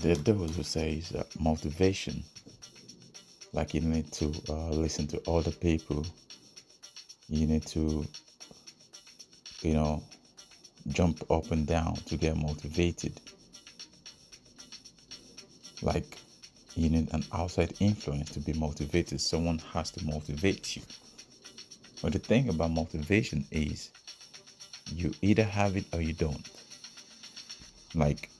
There are those who say motivation, like you need to listen to other people, you need to, you know, jump up and down to get motivated. Like you need an outside influence to be motivated. Someone has to motivate you. But the thing about motivation is you either have it or you don't. Like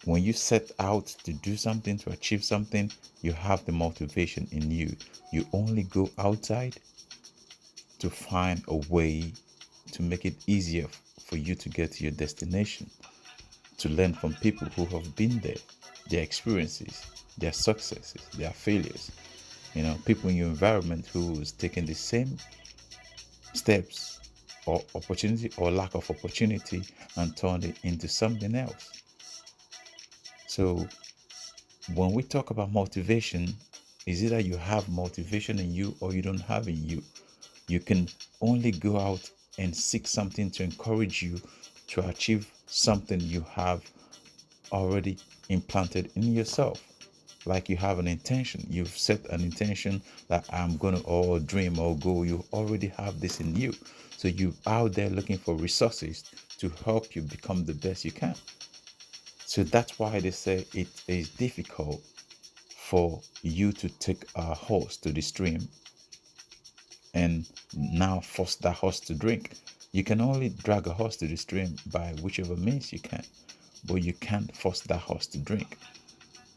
when you set out to do something, to achieve something, you have the motivation in you. You only go outside to find a way to make it easier for you to get to your destination, to learn from people who have been there, their experiences, their successes, their failures. People in your environment who's taken the same steps or opportunity or lack of opportunity and turned it into something else. So when we talk about motivation, is either you have motivation in you or you don't have in you. You can only go out and seek something to encourage you to achieve something you have already implanted in yourself. Like you have an intention, you've set an intention that I'm gonna, or dream or goal, you already have this in you. So you out there looking for resources to help you become the best you can. So that's why they say it is difficult for you to take a horse to the stream and now force that horse to drink. You can only drag a horse to the stream by whichever means you can, but you can't force that horse to drink.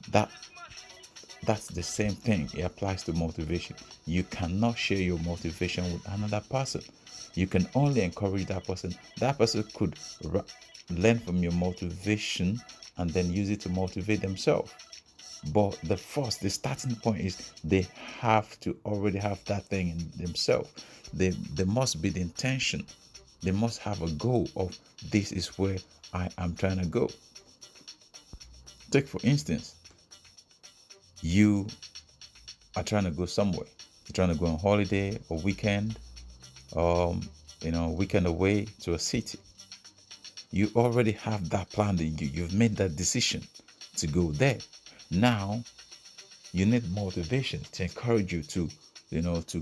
That that's the same thing. It applies to motivation. You cannot share your motivation with another person. You can only encourage that person. That person could learn from your motivation and then use it to motivate themselves. But the starting point is they have to already have that thing in themselves. There must be the intention. They must have a goal of this is where I am trying to go. Take for instance, you are trying to go somewhere. You're trying to go on holiday or weekend, weekend away to a city. You already have that plan in you. You've made that decision to go there. Now you need motivation to encourage you to to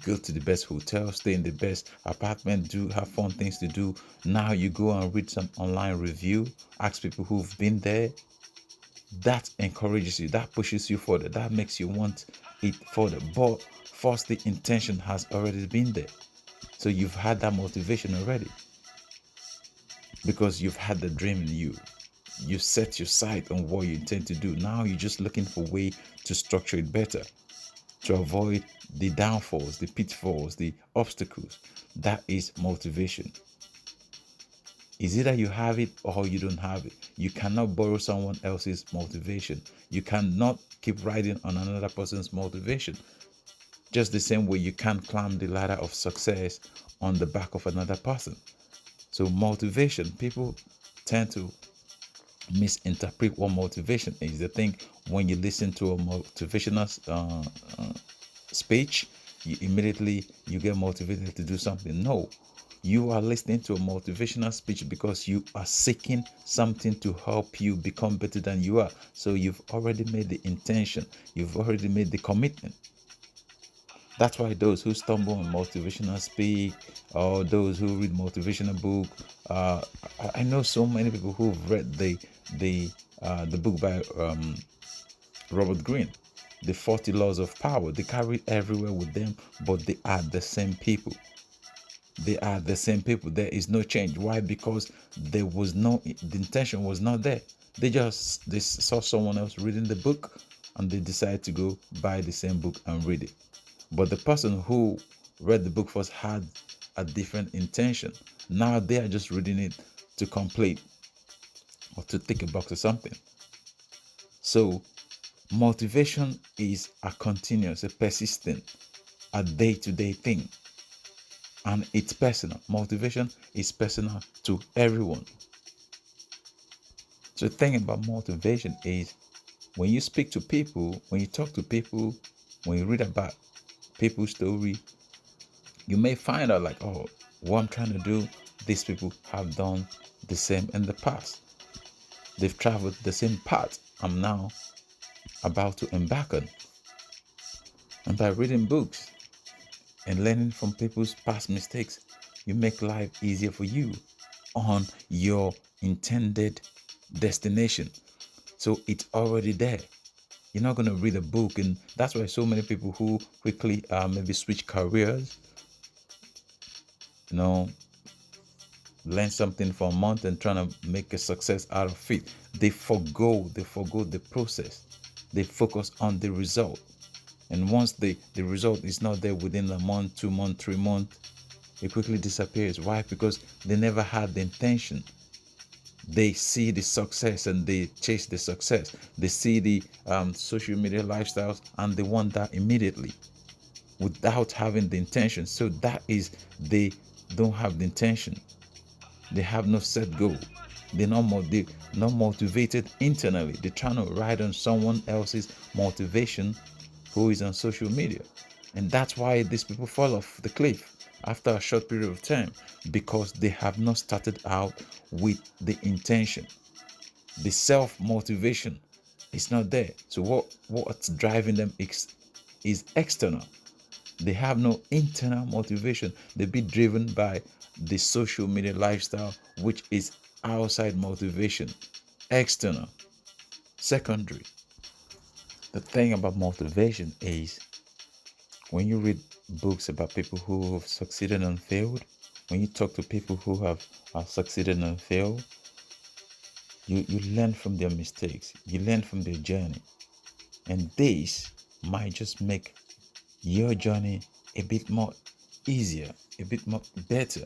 go to the best hotel, stay in the best apartment, do have fun things to do. Now you go and read some online review, ask people who've been there. That encourages you, that pushes you further, that makes you want it further. But first, the intention has already been there, so you've had that motivation already because you've had the dream in you. You set your sight on what you intend to do. Now you're just looking for a way to structure it better, to avoid the downfalls, the pitfalls, the obstacles. That is motivation. Is either you have it or you don't have it. You cannot borrow someone else's motivation. You cannot keep riding on another person's motivation. Just the same way you can't climb the ladder of success on the back of another person. So motivation, people tend to misinterpret what motivation is. They think when you listen to a motivational speech, you immediately you get motivated to do something. No, you are listening to a motivational speech because you are seeking something to help you become better than you are. So you've already made the intention, you've already made the commitment. That's why those who stumble on motivational speak or those who read motivational book, I know so many people who've read the book by Robert Greene, the 40 Laws of Power. They carry it everywhere with them, but they are the same people. They are the same people. There is no change. Why? Because there was the intention was not there. They saw someone else reading the book and they decided to go buy the same book and read it. But the person who read the book first had a different intention. Now they are just reading it to complete or to tick a box or something. So motivation is a continuous, a persistent, a day-to-day thing. And it's personal. Motivation is personal to everyone. So the thing about motivation is when you speak to people, when you talk to people, when you read about people's story, you may find out like, oh, what I'm trying to do, these people have done the same in the past. They've traveled the same path I'm now about to embark on. And by reading books and learning from people's past mistakes, you make life easier for you on your intended destination. So it's already there. You're not going to read a book, and that's why so many people who quickly maybe switch careers, you know, learn something for a month and trying to make a success out of it. They forgo the process. They focus on the result. And once the result is not there within a month, 2 months, 3 months, it quickly disappears. Why? Because they never had the intention. They see the success and they chase the success. They see the social media lifestyles and they want that immediately without having the intention. So that is, they don't have the intention. They have no set goal. They're not motivated internally. They're trying to ride on someone else's motivation who is on social media. And that's why these people fall off the cliff after a short period of time, because they have not started out with the intention. The self-motivation is not there. So what's driving them is external. They have no internal motivation. They be driven by the social media lifestyle, which is outside motivation, external, secondary. The thing about motivation is, when you read books about people who have succeeded and failed, when you talk to people who have succeeded and failed, you learn from their mistakes, you learn from their journey. And this might just make your journey a bit more easier, a bit more better.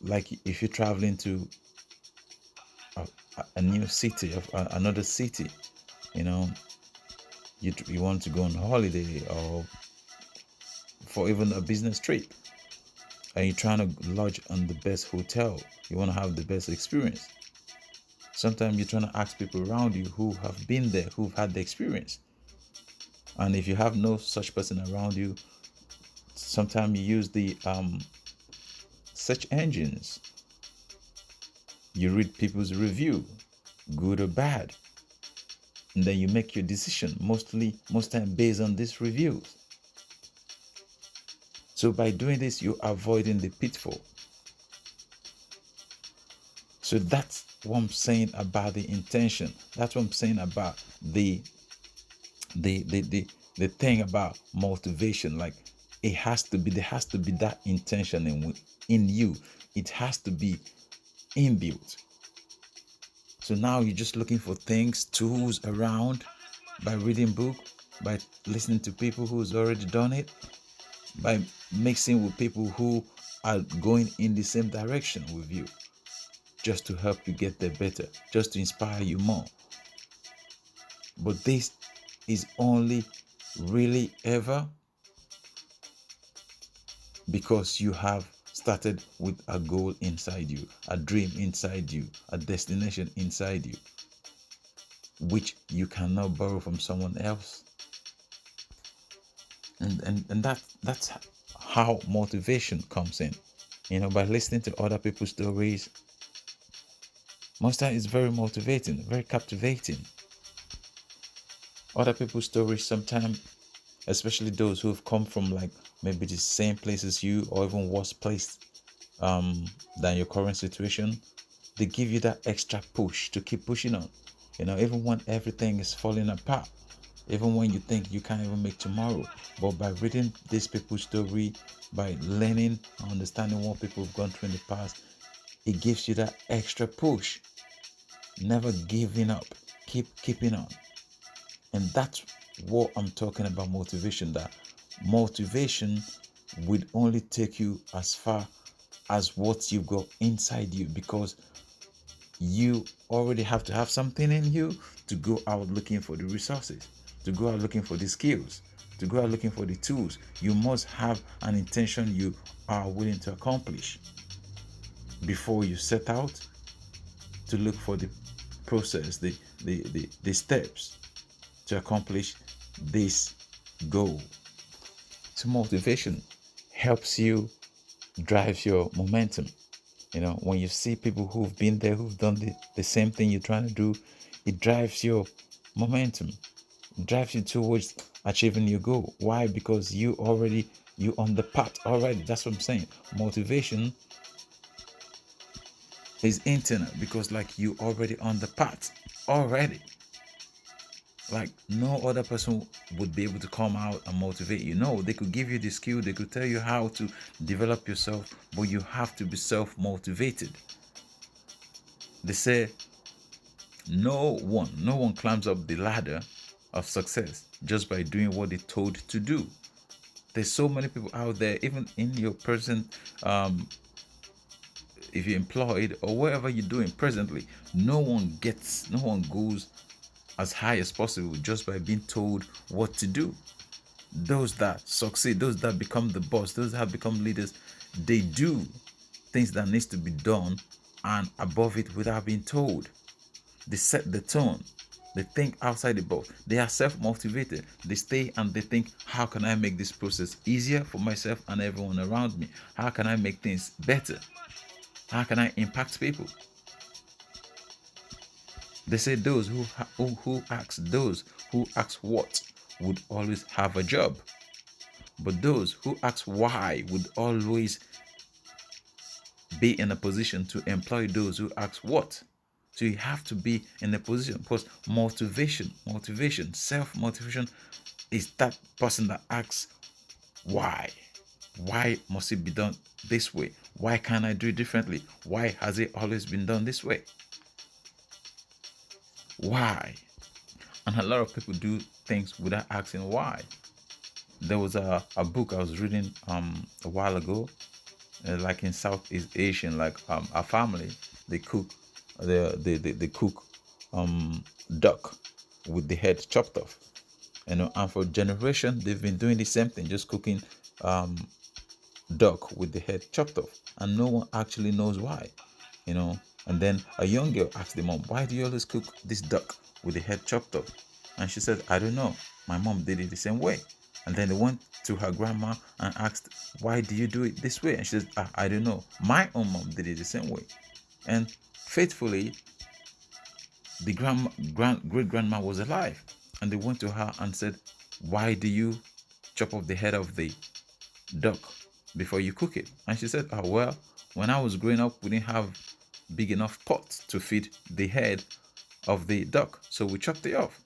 Like if you're traveling to a new city, of another city, you know, you want to go on holiday or for even a business trip, and you're trying to lodge on the best hotel, you want to have the best experience. Sometimes you're trying to ask people around you who have been there, who've had the experience. And if you have no such person around you, sometimes you use the search engines. You read people's review, good or bad, and then you make your decision, most time based on these reviews. So by doing this, you're avoiding the pitfall. So that's what I'm saying about the intention. That's what I'm saying about the thing about motivation. Like, there has to be that intention in you. It has to be inbuilt. So now you're just looking for things, tools around, by reading book, by listening to people who's already done it, by mixing with people who are going in the same direction with you, just to help you get there better, just to inspire you more. But this is only really ever because you have started with a goal inside you, a dream inside you, a destination inside you, which you cannot borrow from someone else. And that's how motivation comes in. By listening to other people's stories, most times it's very motivating, very captivating. Other people's stories sometimes, especially those who have come from like maybe the same place as you or even worse place than your current situation, they give you that extra push to keep pushing on. Even when everything is falling apart, even when you think you can't even make tomorrow. But by reading these people's story, by learning and understanding what people have gone through in the past, it gives you that extra push. Never giving up, keeping on. And that's what I'm talking about motivation. That motivation will only take you as far as what you've got inside you, because you already have to have something in you to go out looking for the resources, to go out looking for the skills, to go out looking for the tools. You must have an intention you are willing to accomplish before you set out to look for the process, the steps to accomplish this goal. So motivation helps you, drives your momentum. When you see people who've been there, who've done the same thing you're trying to do, it drives your momentum, it drives you towards achieving your goal. Why? Because you on the path already. That's what I'm saying. Motivation is internal because like you already on the path already. Like no other person would be able to come out and motivate you. No, they could give you the skill, they could tell you how to develop yourself, but you have to be self-motivated. They say no one climbs up the ladder of success just by doing what they're told to do. There's so many people out there, even in your present if you're employed or whatever you're doing presently, no one goes as high as possible just by being told what to do. Those that succeed, those that become the boss, those that have become leaders, they do things that needs to be done and above it without being told. They set the tone. They think outside the box. They are self-motivated. They stay and they think, how can I make this process easier for myself and everyone around me? How can I make things better? How can I impact people? They say those who ask what would always have a job, but those who ask why would always be in a position to employ those who ask what. So you have to be in a position because motivation, self-motivation is that person that asks why. Why must it be done this way? Why can't I do it differently? Why has it always been done this way? Why? And a lot of people do things without asking why. There was a book I was reading a while ago, like in Southeast Asian, like a family, they cook they cook duck with the head chopped off. And for generation they've been doing the same thing, just cooking duck with the head chopped off, and no one actually knows why. And then a young girl asked the mom, why do you always cook this duck with the head chopped off? And she said, I don't know, my mom did it the same way. And then they went to her grandma and asked, why do you do it this way? And she said, I don't know, my own mom did it the same way. And faithfully, the great grandma was alive, and they went to her and said, why do you chop off the head of the duck before you cook it? And she said, oh well, when I was growing up we didn't have big enough pots to feed the head of the duck, so we chopped it off.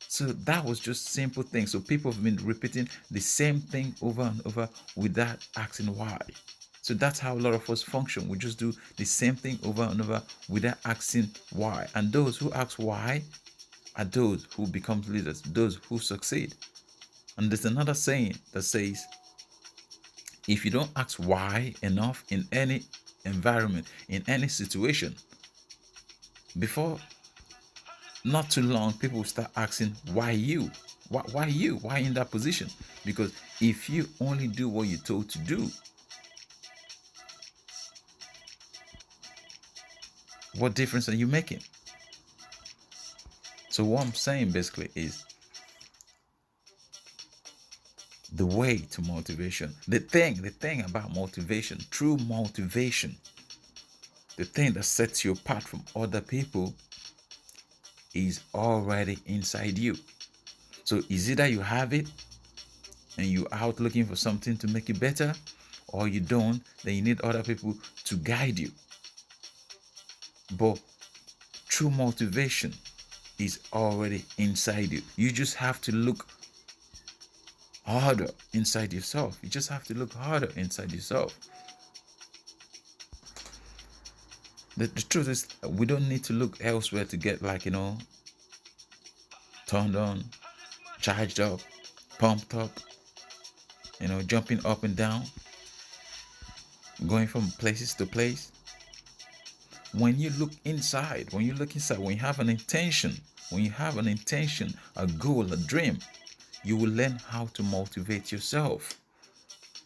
So that was just simple things. So people have been repeating the same thing over and over without asking why. So that's how a lot of us function. We just do the same thing over and over without asking why. And those who ask why are those who become leaders, those who succeed. And there's another saying that says, if you don't ask why enough in any environment, in any situation, before not too long, people will start asking, why you? Why you? Why in that position? Because if you only do what you're told to do, what difference are you making? So what I'm saying basically is the way to motivation. The thing about motivation, true motivation, the thing that sets you apart from other people is already inside you. So is either you have it and you're out looking for something to make it better, or you don't, then you need other people to guide you. But true motivation is already inside you. You just have to look harder inside yourself. You just have to look harder inside yourself. The truth is, we don't need to look elsewhere to get turned on, charged up, pumped up, jumping up and down, going from places to place. When you look inside, when you have an intention, a goal, a dream, you will learn how to motivate yourself.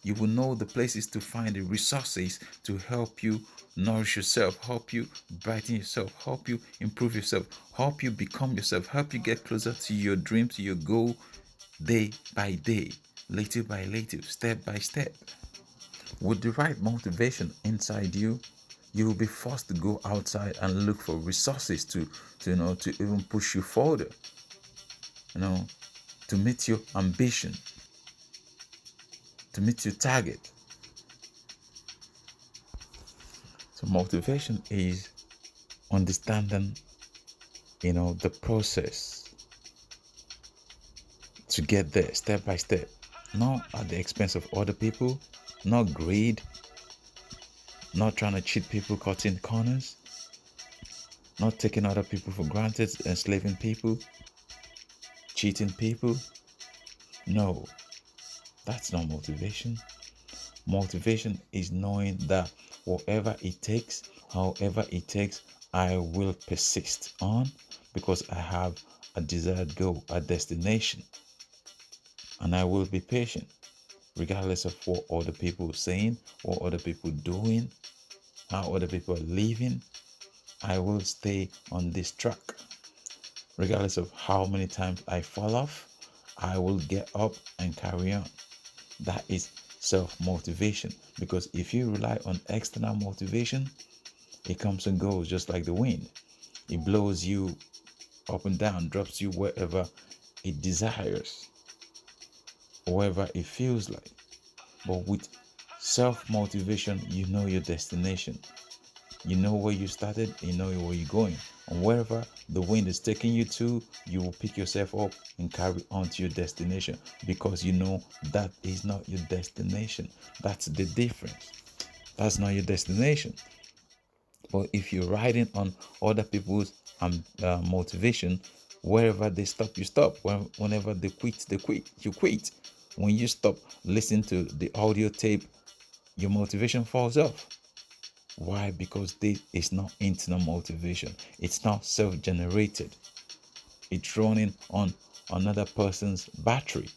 You will know the places to find the resources to help you nourish yourself, help you brighten yourself, help you improve yourself, help you become yourself, help you get closer to your dream, to your goal, day by day, little by little, step by step. With the right motivation inside you, You will be forced to go outside and look for resources to even push you further, you know, to meet your ambition, to meet your target. So motivation is understanding, the process to get there step by step, not at the expense of other people, not greed, not trying to cheat people, cutting corners, not taking other people for granted, enslaving people, cheating people. No, that's not motivation. Motivation is knowing that whatever it takes, however it takes, I will persist on because I have a desired goal, a destination, and I will be patient regardless of what other people are saying, what other people are doing, how other people are living. I will stay on this track. Regardless of how many times I fall off, I will get up and carry on. That is self-motivation. Because if you rely on external motivation, it comes and goes just like the wind. It blows you up and down, drops you wherever it desires, wherever it feels like. But with self-motivation, you know your destination. You know where you started, you know where you're going. And wherever the wind is taking you to, you will pick yourself up and carry on to your destination because you know that is not your destination. That's the difference. That's not your destination. But if you're riding on other people's motivation, wherever they stop, you stop. Whenever they quit, you quit. When you stop listening to the audio tape, your motivation falls off. Why? Because this is not internal motivation. It's not self-generated. It's running on another person's battery.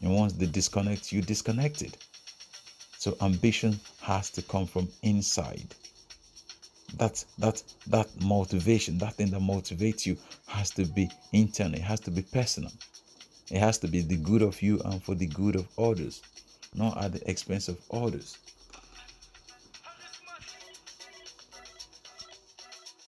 And once they disconnect, you disconnected. So ambition has to come from inside. That motivation, that thing that motivates you has to be internal. It has to be personal. It has to be the good of you and for the good of others, not at the expense of others.